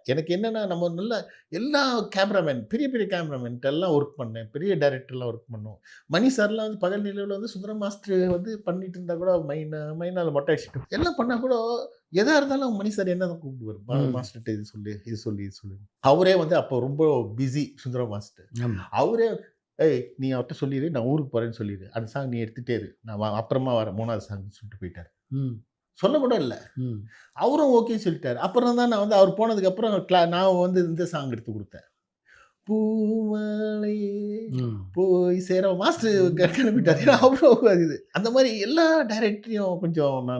எனக்கு என்னன்னா, நம்ம நல்ல எல்லா கேமராமேன் பெரிய பெரிய கேமராமேன்ட்ட எல்லாம் ஒர்க் பண்ணேன். பெரிய டைரக்டர்லாம் ஒர்க் பண்ணோம். மணி சார்லாம் வந்து பகல் நிலவுல வந்து சுந்தரம் மாஸ்டர் வந்து பண்ணிட்டு இருந்தா கூட மைனால மொட்டை அடிச்சுட்டு எல்லாம் பண்ணா கூட எதா இருந்தாலும் மணி சார் என்ன தான் கூப்பிடுவாரு. ம். மாஸ்டர்ட்ட இது சொல்லு, இது சொல்லு, இது சொல்லு. அவரே வந்து அப்போ ரொம்ப பிஸி சுந்தரம் மாஸ்டர். ஆமா. அவரே "ஏய் நீ அவர்ட்ட சொல்லிரு, நான் ஊருக்கு போறேன்னு சொல்லிரு. அந்த சாங் நீ எடுத்துட்டே இரு. நான் அப்புறமா வரேன் 3வது சாங்ன்னு" சொல்லிட்டு போயிட்டாரு. ம். சொல்ல கூட இல்ல. ம். அவரும் ஓகேன்னு சொல்லிட்டாரு. அப்புறம் தான் நான் வந்து அவர் போனதுக்கப்புறம் நான் வந்து இந்த சாங் எடுத்து குடுத்தேன். பூமாலையே ம். போய் சேர மாஸ்டர் கிளம்பிட்டாரு. ஏன்னா அவ்ளோ இது. அந்த மாரி எல்லா டைரக்டரையும் கொஞ்சம்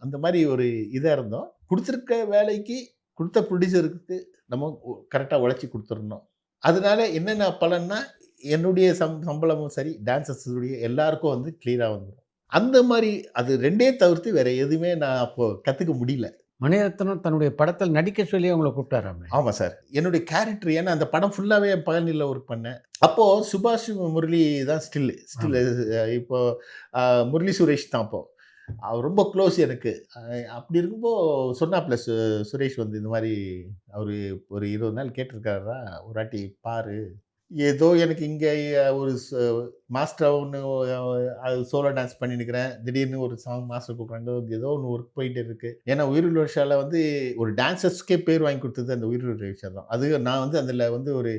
அந்த மாரி ஒரு இதா இருந்தோம். குடுத்திருக்க வேலைக்கு, குடுத்த புரொடியூசருக்கு நம்ம கரெக்ட்டா உழைச்சு குடுத்துறணும். அதனால என்னென்ன பலன்னா, என்னுடைய சம்பளமும் சரி, டான்சர்ஸ் உடைய எல்லாருக்கும் வந்து கிளியரா வந்துரும். அந்த மாரி அது 2டே தவிர்த்து வேற எதுவுமே நான் அப்போ கத்துக்க முடியல. மணிரத்னம் தன்னுடைய படத்தில் நடிக்க சொல்லி உங்கள கூப்பிட்டாராமே! ஆமா சார். என்னுடைய கேரக்டர் ஏன்னா அந்த படம் ஃபுல்லாவே பகல்நிலா ஒர்க் பண்ணேன். அப்போ சுபாஷ், முரளி தான் ஸ்டில் ஆமா. இப்போ அ முரளி சுரேஷ் தான் அப்போ. அவர் ரொம்ப க்ளோஸ் எனக்கு. அப்படி இருக்கும்போ சொன்னாப்ல சுரேஷ் வந்து இந்த மாரி அவரு ஒரு 20 நாள் கேட்டிருக்காருடா, ஒரு வாட்டி பாரு. ஏதோ எனக்கு இங்க ஒரு மாஸ்டரா ஒண்ணு சோலோ டான்ஸ் பண்ணின்னுக்கிறேன். திடீர்னு ஒரு சாங் மாஸ்டர் கூப்பிடுறாங்க. ஏதோ ஒண்ணு ஒர்க் போயிட்டு இருக்கு. ஏன்னா உயிருள்ள விஷால வந்து ஒரு டான்சர்ஸ்க்கே பேர் வாங்கி குடுத்தது அந்த உயிருள்ள விஷா தான். அது நான் வந்து அதுல வந்து ஒரு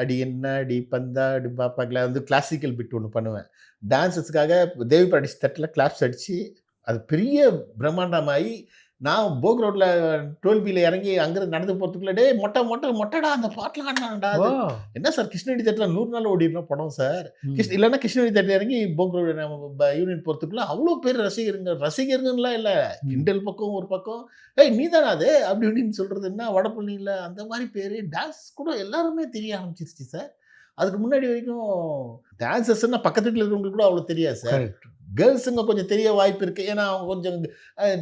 அடி என்னாடி பந்தாடு பாப்பாக்குல வந்து கிளாசிக்கல் பிட் ஒண்ணு பண்ணுவேன். டான்சர்ஸ்க்காக தேவி பாரடைஸ் தட்டுல கிளாப்ஸ் அடிச்சு, அது பெரிய பிரம்மாண்டமாயி நான் போக் ரோட்ல 12பில இறங்கி அங்கிருந்து நடந்து போறதுக்குள்ள, "டேய் மொட்டடா அந்த பாட்டுலாம் ஆடுனான்டா ஓ! அது." என்ன சார் கிருஷ்ணகிரி தியேட்டர்ல 100 நாள் ஓடின படம் சார். ம். இல்லன்னா கிருஷ்ணகிரி தியேட்டர் இறங்கி போக் ரோடு நம்ம யூனியன் போறதுக்குள்ள அவ்ளோ பேர் ரசிகர்கள்லாம் இல்ல. ம். கிண்டல் பக்கம் ஒரு பக்கம், "ஏய் நீ தானா அது?" அப்படி இப்படின்னு சொல்றது என்ன வடபழனியில அந்த மாரி பேரு. டான்ஸ் கூட எல்லாருமே தெரிய ஆரம்பிச்சுருச்சு சார். அதுக்கு முன்னாடி வரைக்கும் டான்சர்ஸ்ன்னா பக்கத்து வீட்ல இருக்கிறவங்களுக்கு கூட அவ்வளோ தெரியாது சார். கரெக்ட். கேர்ல்ஸுங்க கொஞ்சம் தெரிய வாய்ப்பு இருக்கு. ஏன்னா, அவங்க கொஞ்சம்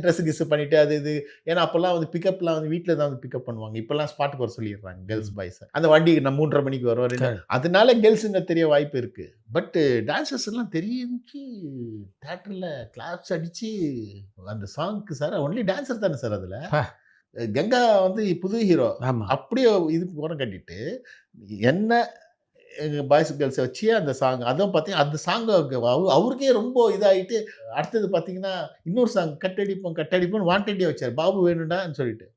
ட்ரெஸ் கிஸ் பண்ணிட்டு அது இது. ஏன்னா அப்பல்லாம் வந்து பிக்கப்லாம் வந்து வீட்ல தான் வந்து பிக்கப் பண்ணுவாங்க. இப்பல்லாம் ஸ்பாட்டுக்கு வர சொல்லிடுறாங்க கேர்ல்ஸ், ம். பாய்ஸ. அந்த வண்டி நான் 3:30 மணிக்கு வரும். கரெக்ட். அதனால கேர்ல்ஸுங்க தெரிய வாய்ப்பு இருக்கு. பட் டான்சர்ஸ் எல்லாம் தெரிஞ்சு தியேட்டர்ல கிளாப்ஸ் அடிச்சு அந்த சாங்க்கு சார் ஒன்லி டான்சர் தானே சார் அதுல. அப்பா! கங்கா வந்து புது ஹீரோ. ஆமா. அப்படியே இதுக்கு ஓரம் கட்டிட்டு, என்ன பாய்ஸ், கேர்ல்ஸ வச்சு அந்த சாங் அதுவும் பார்த்தீங்கன்னா, அந்த சாங் அவருக்கே ரொம்ப இதாயிட்டு, அடுத்தது பார்த்தீங்கன்னா, இன்னொரு சாங் கட்டடிப்போம் கட்டடிப்போம்ன்னு வாண்டட்டே வச்சாரு. பாபு வேணும்டான்னு சொல்லிட்டு.